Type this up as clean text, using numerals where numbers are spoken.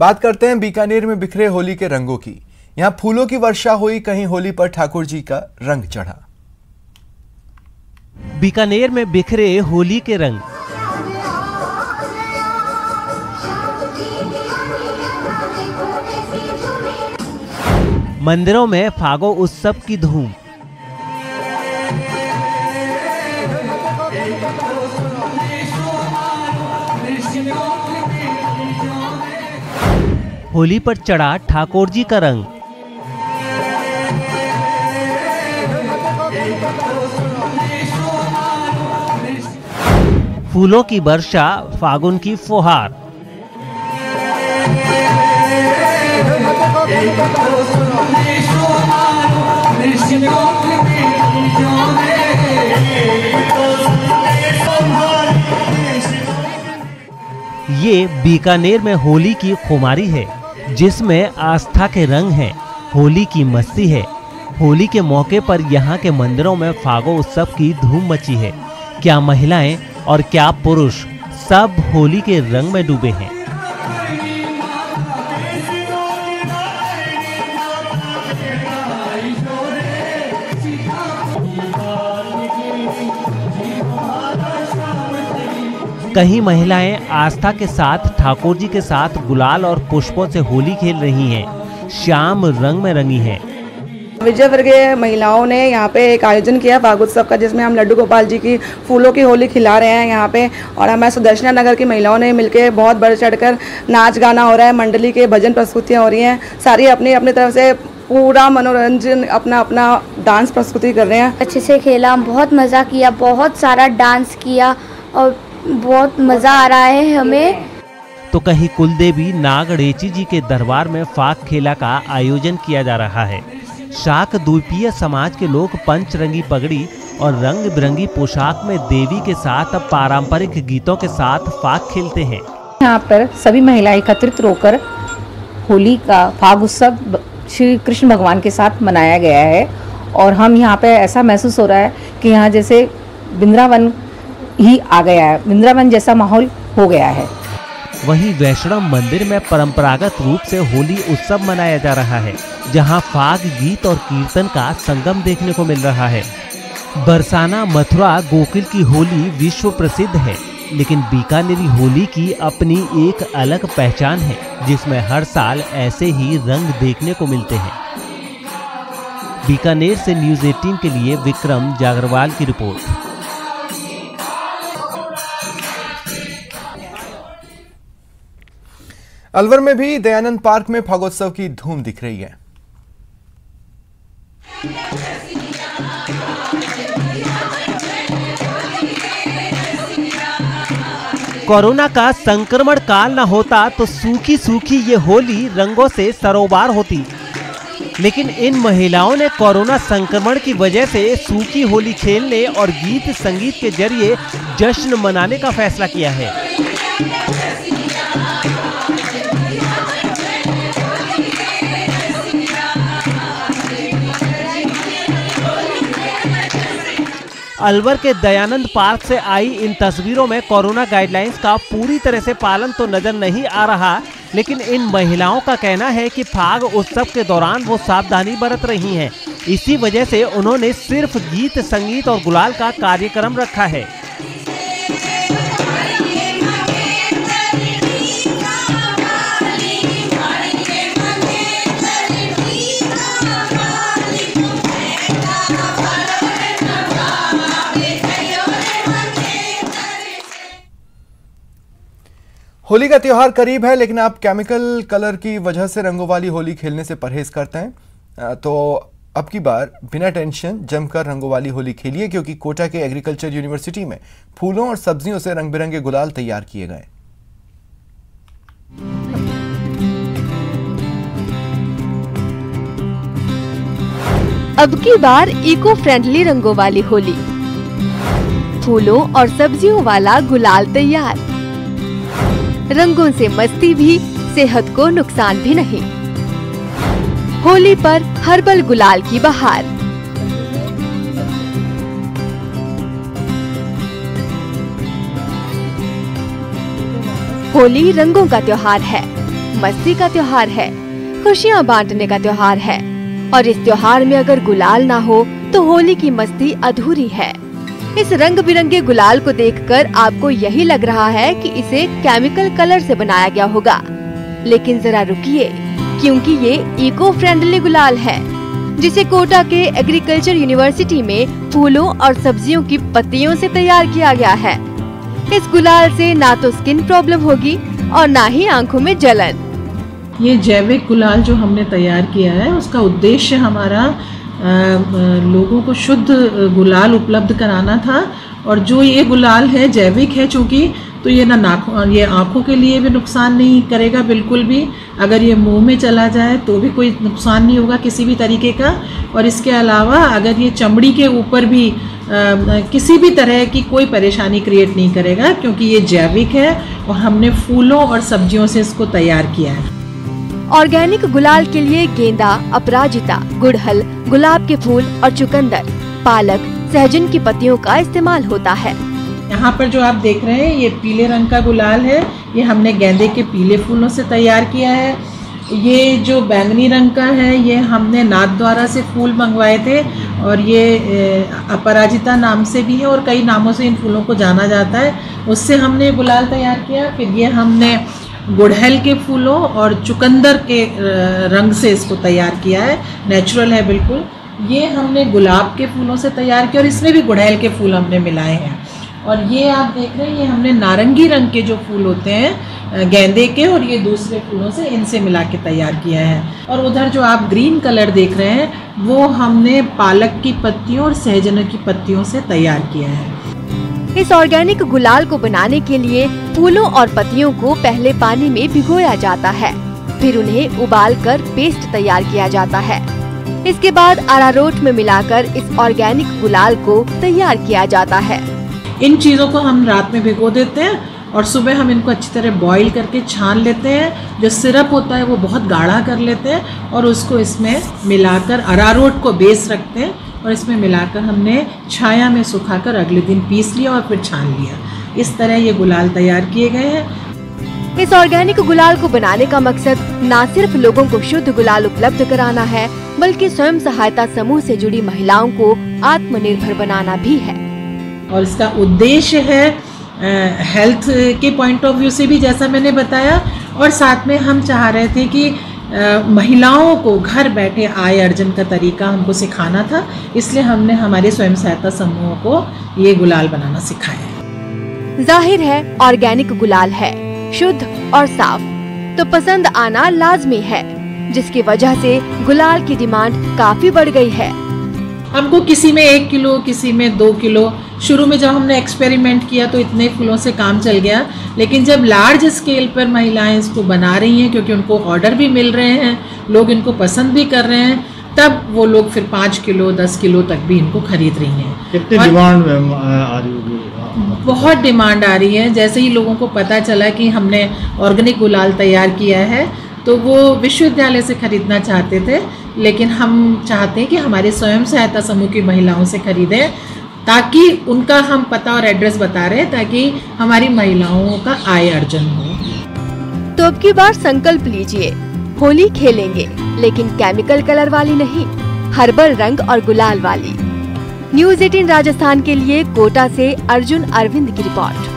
बात करते हैं बीकानेर में बिखरे होली के रंगों की। यहां फूलों की वर्षा हुई, कहीं होली पर ठाकुर जी का रंग चढ़ा। बीकानेर में बिखरे होली के रंग। मंदिरों में फागो उत्सव की धूम। होली पर चढ़ा ठाकुर जी का रंग। फूलों की वर्षा, फागुन की फुहार। ये बीकानेर में होली की खुमारी है, जिसमें आस्था के रंग हैं, होली की मस्ती है। होली के मौके पर यहाँ के मंदिरों में फागो उत्सव की धूम मची है। क्या महिलाएं और क्या पुरुष, सब होली के रंग में डूबे हैं। कहीं महिलाएं आस्था के साथ ठाकुर जी के साथ गुलाल और पुष्पों से होली खेल रही हैं। शाम रंग में रंगी है। विजय वर्गीय महिलाओं ने यहाँ पे एक आयोजन किया फागोत्सव का, जिसमें हम लड्डू गोपाल जी की फूलों की होली खिला रहे हैं यहाँ पे। और हमारे सुदर्शना नगर की महिलाओं ने मिलकर बहुत बढ़ चढ़कर नाच गाना हो रहा है, मंडली के भजन प्रस्तुतियाँ हो रही हैं। सारी अपनी अपनी तरफ से पूरा मनोरंजन, अपना अपना डांस प्रस्तुति कर रहे हैं। अच्छे से खेला, बहुत मज़ा किया, बहुत सारा डांस किया और बहुत मज़ा आ रहा है हमें। तो कहीं कुलदेवी नागड़ेची जी के दरबार में फाग खेला का आयोजन किया जा रहा है। शाक द्वीपीय समाज के लोग पंचरंगी पगड़ी और रंग बिरंगी पोशाक में देवी के साथ पारंपरिक गीतों के साथ फाग खेलते हैं। यहाँ पर सभी महिलाएं एकत्रित होकर होली का फाग उत्सव श्री कृष्ण भगवान के साथ मनाया गया है। और हम यहाँ पे ऐसा महसूस हो रहा है कि यहाँ जैसे वृंदावन ही आ गया है, वृंदावन जैसा माहौल हो गया है। वहीं वैष्णव मंदिर में परंपरागत रूप से होली उत्सव मनाया जा रहा है, जहां फाग गीत और कीर्तन का संगम देखने को मिल रहा है। बरसाना, मथुरा, गोकुल की होली विश्व प्रसिद्ध है, लेकिन बीकानेरी होली की अपनी एक अलग पहचान है, जिसमें हर साल ऐसे ही रंग देखने को मिलते हैं। बीकानेर से न्यूज़ 18 के लिए विक्रम जागरवाल की रिपोर्ट। अलवर में भी दयानंद पार्क में फागोत्सव की धूम दिख रही है। कोरोना का संक्रमण काल न होता तो सूखी सूखी ये होली रंगों से सरोबार होती, लेकिन इन महिलाओं ने कोरोना संक्रमण की वजह से सूखी होली खेलने और गीत संगीत के जरिए जश्न मनाने का फैसला किया है। अलवर के दयानंद पार्क से आई इन तस्वीरों में कोरोना गाइडलाइंस का पूरी तरह से पालन तो नजर नहीं आ रहा, लेकिन इन महिलाओं का कहना है कि फाग उत्सव के दौरान वो सावधानी बरत रही हैं। इसी वजह से उन्होंने सिर्फ गीत संगीत और गुलाल का कार्यक्रम रखा है। होली का त्योहार करीब है, लेकिन आप केमिकल कलर की वजह से रंगों वाली होली खेलने से परहेज करते हैं तो अब की बार बिना टेंशन जमकर रंगों वाली होली खेलिए, क्योंकि कोटा के एग्रीकल्चर यूनिवर्सिटी में फूलों और सब्जियों से रंग बिरंगे गुलाल तैयार किए गए। अब की बार इको फ्रेंडली रंगों वाली होली, फूलों और सब्जियों वाला गुलाल तैयार। रंगों से मस्ती भी, सेहत को नुकसान भी नहीं। होली पर हर्बल गुलाल की बहार। होली रंगों का त्योहार है, मस्ती का त्योहार है, खुशियाँ बांटने का त्योहार है और इस त्योहार में अगर गुलाल ना हो तो होली की मस्ती अधूरी है। इस रंग बिरंगे गुलाल को देखकर आपको यही लग रहा है कि इसे केमिकल कलर से बनाया गया होगा, लेकिन जरा रुकिए, क्योंकि ये इको फ्रेंडली गुलाल है जिसे कोटा के एग्रीकल्चर यूनिवर्सिटी में फूलों और सब्जियों की पत्तियों से तैयार किया गया है। इस गुलाल से ना तो स्किन प्रॉब्लम होगी और ना ही आंखों में जलन। ये जैविक गुलाल जो हमने तैयार किया है उसका उद्देश्य हमारा लोगों को शुद्ध गुलाल उपलब्ध कराना था। और जो ये गुलाल है जैविक है चूँकि, तो ये ये आँखों के लिए भी नुकसान नहीं करेगा बिल्कुल भी। अगर ये मुंह में चला जाए तो भी कोई नुकसान नहीं होगा किसी भी तरीके का। और इसके अलावा अगर ये चमड़ी के ऊपर भी किसी भी तरह की कोई परेशानी क्रिएट नहीं करेगा, क्योंकि ये जैविक है और हमने फूलों और सब्जियों से इसको तैयार किया है। ऑर्गेनिक गुलाल के लिए गेंदा, अपराजिता, गुड़हल, गुलाब के फूल और चुकंदर, पालक, सहजन की पत्तियों का इस्तेमाल होता है। यहाँ पर जो आप देख रहे हैं ये पीले रंग का गुलाल है, ये हमने गेंदे के पीले फूलों से तैयार किया है। ये जो बैंगनी रंग का है ये हमने नाथद्वारा से फूल मंगवाए थे और ये अपराजिता नाम से भी है और कई नामों से इन फूलों को जाना जाता है, उससे हमने गुलाल तैयार किया। फिर ये हमने गुड़हल के फूलों और चुकंदर के रंग से इसको तैयार किया है, नेचुरल है बिल्कुल। ये हमने गुलाब के फूलों से तैयार किया और इसमें भी गुड़हल के फूल हमने मिलाए हैं। और ये आप देख रहे हैं ये हमने नारंगी रंग के जो फूल होते हैं गेंदे के और ये दूसरे फूलों से इनसे मिला के तैयार किया है। और उधर जो आप ग्रीन कलर देख रहे हैं वो हमने पालक की पत्तियों और सहजन की पत्तियों से तैयार किया है। इस ऑर्गेनिक गुलाल को बनाने के लिए फूलों और पत्तियों को पहले पानी में भिगोया जाता है, फिर उन्हें उबालकर पेस्ट तैयार किया जाता है। इसके बाद अरारोट में मिलाकर इस ऑर्गेनिक गुलाल को तैयार किया जाता है। इन चीज़ों को हम रात में भिगो देते हैं और सुबह हम इनको अच्छी तरह बॉईल करके छान लेते हैं। जो सिरप होता है वो बहुत गाढ़ा कर लेते हैं और उसको इसमें मिलाकर अरारोट को बेस रखते हैं और इसमें मिलाकर हमने छाया में सुखाकर अगले दिन पीस लिया और फिर छान लिया। इस तरह ये गुलाल तैयार किए गए हैं। इस ऑर्गेनिक गुलाल को बनाने का मकसद न सिर्फ लोगों को शुद्ध गुलाल उपलब्ध कराना है, बल्कि स्वयं सहायता समूह से जुड़ी महिलाओं को आत्मनिर्भर बनाना भी है। और इसका उद्देश्य है हेल्थ के पॉइंट ऑफ व्यू से भी, जैसा मैंने बताया, और साथ में हम चाह रहे थे कि महिलाओं को घर बैठे आय अर्जन का तरीका हमको सिखाना था, इसलिए हमने हमारे स्वयं सहायता समूहों को ये गुलाल बनाना सिखाया है। जाहिर है ऑर्गेनिक गुलाल है, शुद्ध और साफ, तो पसंद आना लाजमी है, जिसकी वजह से गुलाल की डिमांड काफी बढ़ गई है। हमको किसी में 1 किलो, किसी में 2 किलो, शुरू में जब हमने एक्सपेरिमेंट किया तो इतने फूलों से काम चल गया, लेकिन जब लार्ज स्केल पर महिलाएं इसको बना रही हैं, क्योंकि उनको ऑर्डर भी मिल रहे हैं, लोग इनको पसंद भी कर रहे हैं, तब वो लोग फिर 5 किलो 10 किलो तक भी इनको खरीद रही हैं। कितनी डिमांड आ रही होगी? बहुत डिमांड आ रही है। जैसे ही लोगों को पता चला कि हमने ऑर्गेनिक गुलाल तैयार किया है तो वो विश्वविद्यालय से खरीदना चाहते थे, लेकिन हम चाहते हैं कि हमारे स्वयं सहायता समूह की महिलाओं से खरीदें, ताकि उनका हम पता और एड्रेस बता रहे हैं, ताकि हमारी महिलाओं का आय अर्जन हो। तो अब की बार संकल्प लीजिए, होली खेलेंगे लेकिन केमिकल कलर वाली नहीं, हर्बल रंग और गुलाल वाली। न्यूज़ 18 राजस्थान के लिए कोटा से अर्जुन अरविंद की रिपोर्ट।